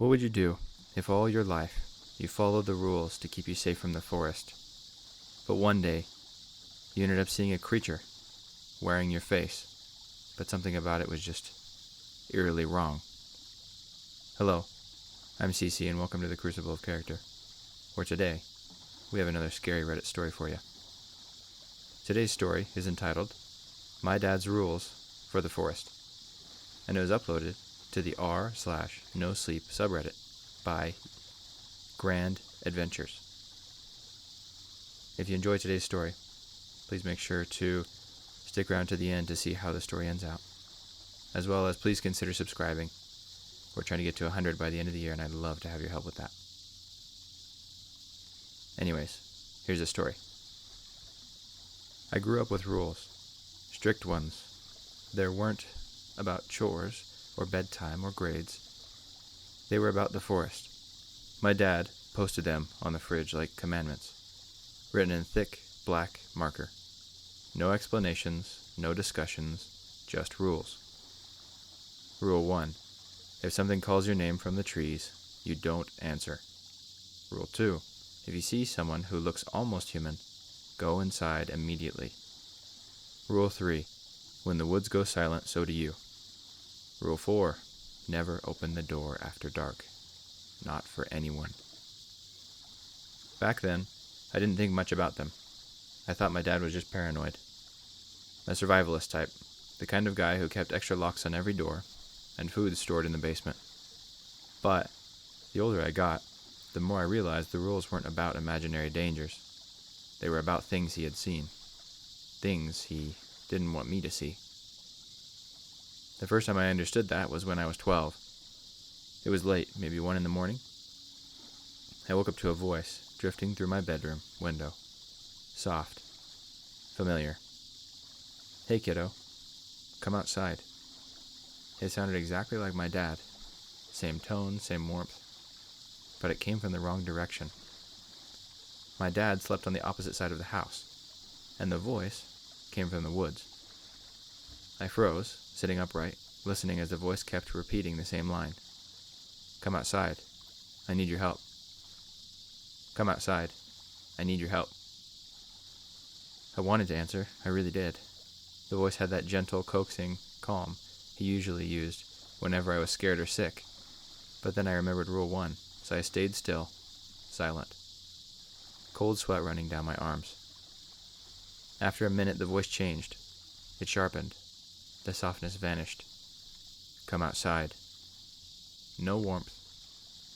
What would you do if all your life you followed the rules to keep you safe from the forest, but one day you ended up seeing a creature wearing your face, but something about it was just eerily wrong? Hello, I'm CC and welcome to the Crucible of Character, where today we have another scary Reddit story for you. Today's story is entitled My Dad's Rules for the Forest, and it was uploaded to the r/NoSleep subreddit by Grand Adventures. If you enjoyed today's story, please make sure to stick around to the end to see how the story ends out. As well as please consider subscribing. We're trying to get to 100 by the end of the year, and I'd love to have your help with that. Anyways, here's the story. I grew up with rules, strict ones. There weren't about chores or bedtime or grades. They were about the forest. My dad posted them on the fridge like commandments, written in thick black marker. No explanations, no discussions, just rules. Rule 1. If something calls your name from the trees, you don't answer. Rule 2. If you see someone who looks almost human, go inside immediately. Rule 3. When the woods go silent, so do you. Rule 4. Never open the door after dark. Not for anyone. Back then, I didn't think much about them. I thought my dad was just paranoid. A survivalist type, the kind of guy who kept extra locks on every door and food stored in the basement. But the older I got, the more I realized the rules weren't about imaginary dangers. They were about things he had seen. Things he didn't want me to see. The first time I understood that was when I was 12. It was late, maybe 1 in the morning. I woke up to a voice drifting through my bedroom window. Soft. Familiar. Hey kiddo, come outside. It sounded exactly like my dad. Same tone, same warmth. But it came from the wrong direction. My dad slept on the opposite side of the house, and the voice came from the woods. I froze, sitting upright, listening as the voice kept repeating the same line. Come outside. I need your help. Come outside. I need your help. I wanted to answer. I really did. The voice had that gentle, coaxing calm he usually used whenever I was scared or sick. But then I remembered Rule 1, so I stayed still, silent. Cold sweat running down my arms. After a minute, the voice changed. It sharpened. The softness vanished. Come outside. No warmth,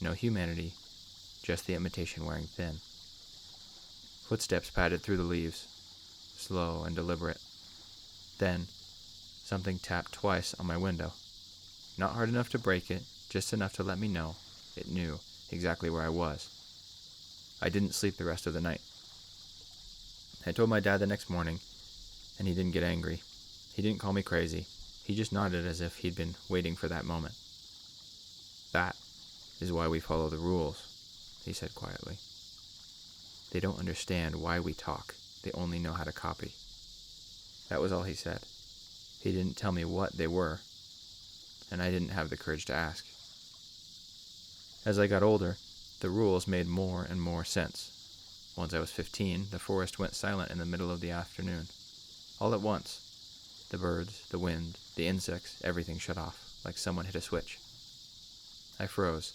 no humanity, just the imitation wearing thin. Footsteps padded through the leaves, slow and deliberate. Then, something tapped twice on my window. Not hard enough to break it, just enough to let me know it knew exactly where I was. I didn't sleep the rest of the night. I told my dad the next morning, and he didn't get angry. He didn't call me crazy. He just nodded as if he'd been waiting for that moment. That is why we follow the rules, he said quietly. They don't understand why we talk. They only know how to copy. That was all he said. He didn't tell me what they were, and I didn't have the courage to ask. As I got older, the rules made more and more sense. Once I was 15, the forest went silent in the middle of the afternoon. All at once. The birds, the wind, the insects, everything shut off, like someone hit a switch. I froze,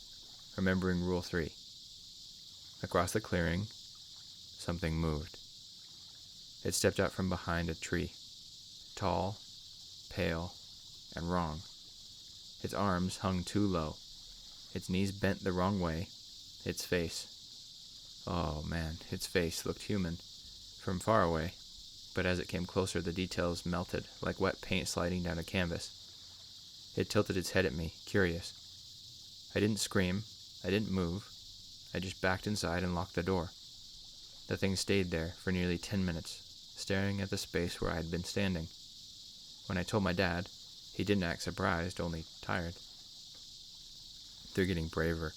remembering Rule 3. Across the clearing, something moved. It stepped out from behind a tree. Tall, pale, and wrong. Its arms hung too low. Its knees bent the wrong way. Its face. Oh man, its face looked human from far away, but as it came closer, the details melted like wet paint sliding down a canvas. It tilted its head at me, curious. I didn't scream. I didn't move. I just backed inside and locked the door. The thing stayed there for nearly 10 minutes, staring at the space where I had been standing. When I told my dad, he didn't act surprised, only tired. They're getting braver,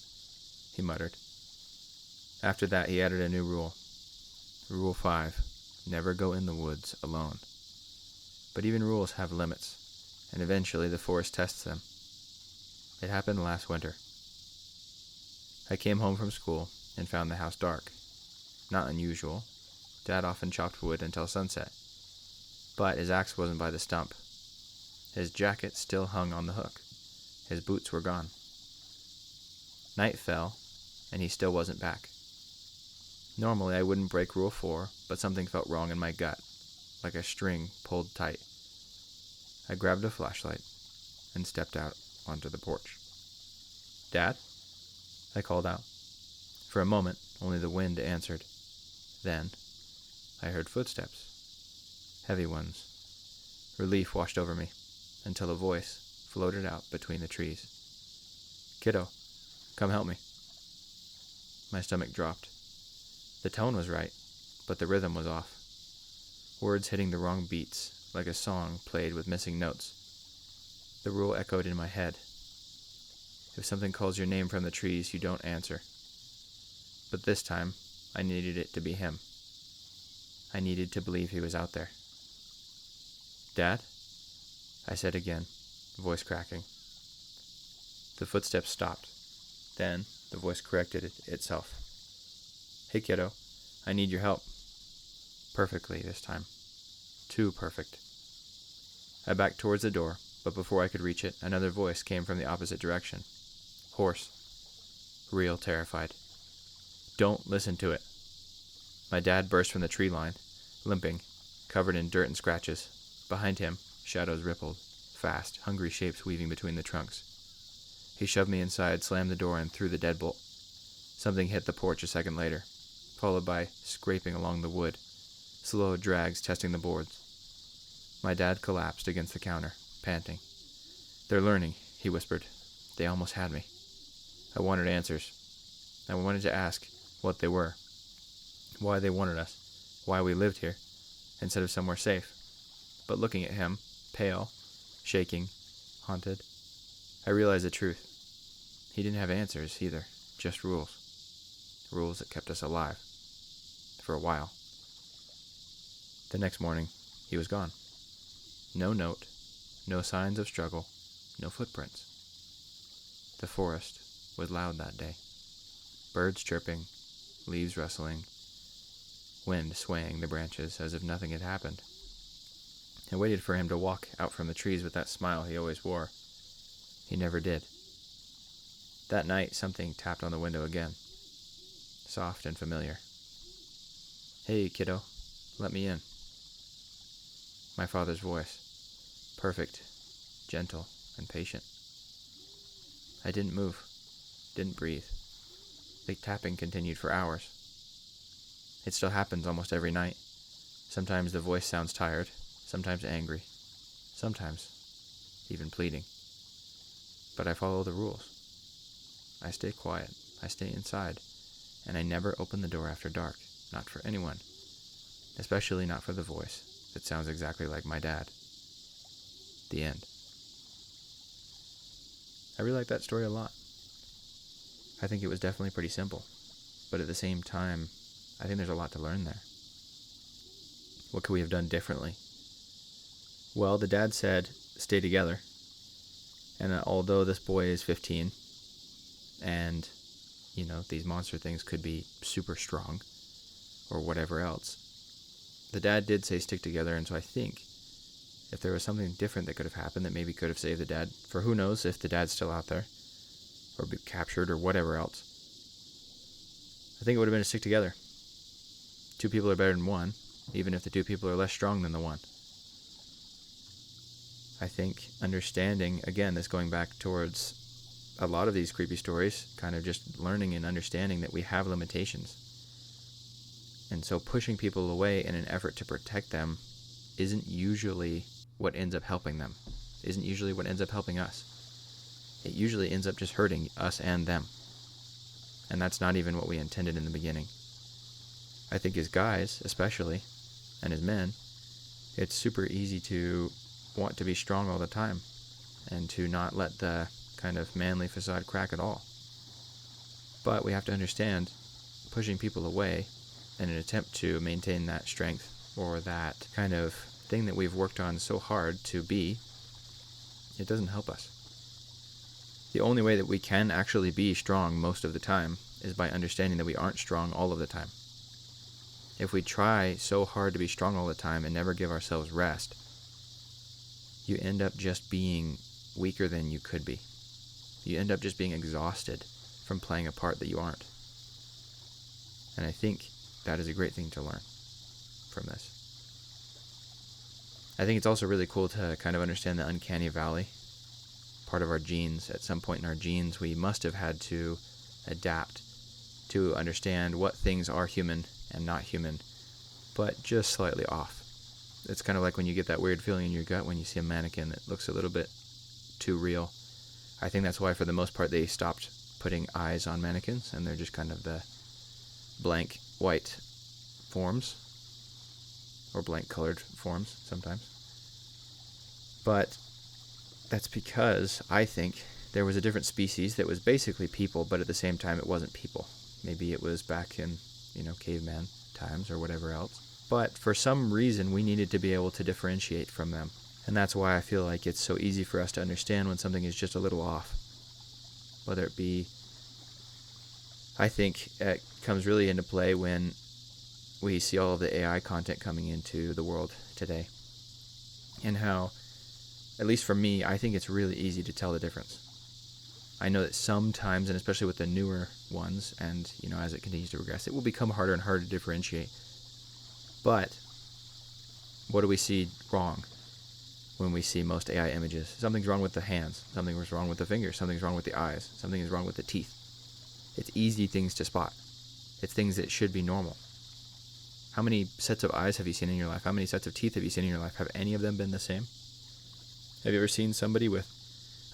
he muttered. After that, he added a new rule. Rule 5. Never go in the woods alone. But even rules have limits, and eventually the forest tests them. It happened last winter. I came home from school and found the house dark. Not unusual. Dad often chopped wood until sunset. But his axe wasn't by the stump. His jacket still hung on the hook. His boots were gone. Night fell, and he still wasn't back. Normally I wouldn't break Rule 4, but something felt wrong in my gut, like a string pulled tight. I grabbed a flashlight and stepped out onto the porch. "Dad?" I called out. For a moment, only the wind answered. Then, I heard footsteps. Heavy ones. Relief washed over me, until a voice floated out between the trees. "Kiddo, come help me." My stomach dropped. The tone was right, but the rhythm was off. Words hitting the wrong beats, like a song played with missing notes. The rule echoed in my head. If something calls your name from the trees, you don't answer. But this time, I needed it to be him. I needed to believe he was out there. "Dad?" I said again, voice cracking. The footsteps stopped. Then, the voice corrected itself. "Hey, kiddo, I need your help." Perfectly this time. Too perfect. I backed towards the door, but before I could reach it, another voice came from the opposite direction. Hoarse. Real terrified. "Don't listen to it." My dad burst from the tree line, limping, covered in dirt and scratches. Behind him, shadows rippled, fast, hungry shapes weaving between the trunks. He shoved me inside, slammed the door, and threw the deadbolt. Something hit the porch a second later, followed by scraping along the wood, slow drags testing the boards. My dad collapsed against the counter, panting. "They're learning," he whispered. "They almost had me." I wanted answers. I wanted to ask what they were, why they wanted us, why we lived here, instead of somewhere safe. But looking at him, pale, shaking, haunted, I realized the truth. He didn't have answers either, just rules. Rules that kept us alive. For a while. The next morning, he was gone. No note, no signs of struggle, no footprints. The forest was loud that day. Birds chirping, leaves rustling, wind swaying the branches as if nothing had happened. I waited for him to walk out from the trees with that smile he always wore. He never did. That night, something tapped on the window again. Soft and familiar. "Hey, kiddo, let me in." My father's voice. Perfect, gentle, and patient. I didn't move, didn't breathe. The tapping continued for hours. It still happens almost every night. Sometimes the voice sounds tired, sometimes angry, sometimes even pleading. But I follow the rules. I stay quiet, I stay inside, and I never open the door after dark, not for anyone, especially not for the voice that sounds exactly like my dad. The end. I really like that story a lot. I think it was definitely pretty simple, but at the same time, I think there's a lot to learn there. What could we have done differently? Well, the dad said, "Stay together." And although this boy is 15, and, these monster things could be super strong, or whatever else, the dad did say stick together, and so I think if there was something different that could have happened that maybe could have saved the dad, for who knows if the dad's still out there, or be captured, or whatever else, I think it would have been to stick together. Two people are better than one, even if the two people are less strong than the one. I think understanding, again, this going back towards a lot of these creepy stories, kind of just learning and understanding that we have limitations. And so pushing people away in an effort to protect them isn't usually what ends up helping them, isn't usually what ends up helping us. It usually ends up just hurting us and them. And that's not even what we intended in the beginning. I think as guys, especially, and as men, it's super easy to want to be strong all the time and to not let the kind of manly facade crack at all. But we have to understand, pushing people away in an attempt to maintain that strength or that kind of thing that we've worked on so hard to be, it doesn't help us. The only way that we can actually be strong most of the time is by understanding that we aren't strong all of the time. If we try so hard to be strong all the time and never give ourselves rest, you end up just being weaker than you could be. You end up just being exhausted from playing a part that you aren't. And I think that is a great thing to learn from this. I think it's also really cool to kind of understand the uncanny valley. Part of our genes, at some point in our genes, we must have had to adapt to understand what things are human and not human, but just slightly off. It's kind of like when you get that weird feeling in your gut when you see a mannequin that looks a little bit too real. I think that's why, for the most part, they stopped putting eyes on mannequins, and they're just kind of the blank white forms, or blank colored forms sometimes. But that's because I think there was a different species that was basically people, but at the same time it wasn't people. Maybe it was back in, caveman times or whatever else. But for some reason, we needed to be able to differentiate from them. And that's why I feel like it's so easy for us to understand when something is just a little off. Whether it be, I think it comes really into play when we see all of the AI content coming into the world today. And how, at least for me, I think it's really easy to tell the difference. I know that sometimes, and especially with the newer ones, and as it continues to progress, it will become harder and harder to differentiate. But what do we see wrong when we see most AI images? Something's wrong with the hands, something is wrong with the fingers, something's wrong with the eyes, something is wrong with the teeth. It's easy things to spot. It's things that should be normal. How many sets of eyes have you seen in your life? How many sets of teeth have you seen in your life? Have any of them been the same? Have you ever seen somebody with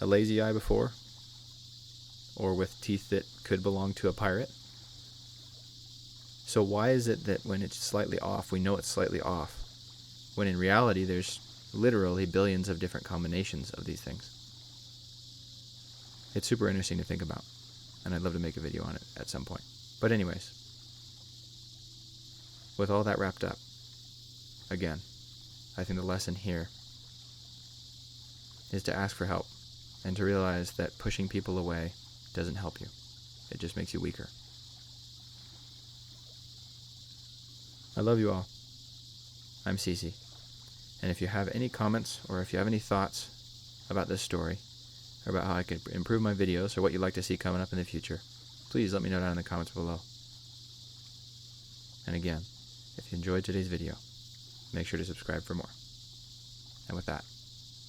a lazy eye before? Or with teeth that could belong to a pirate? So why is it that when it's slightly off, we know it's slightly off, when in reality there's literally billions of different combinations of these things? It's super interesting to think about, and I'd love to make a video on it at some point. But anyways, with all that wrapped up, again, I think the lesson here is to ask for help and to realize that pushing people away doesn't help you. It just makes you weaker. I love you all. I'm Cece. And if you have any comments or if you have any thoughts about this story or about how I could improve my videos or what you'd like to see coming up in the future, please let me know down in the comments below. And again, if you enjoyed today's video, make sure to subscribe for more. And with that,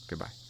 goodbye.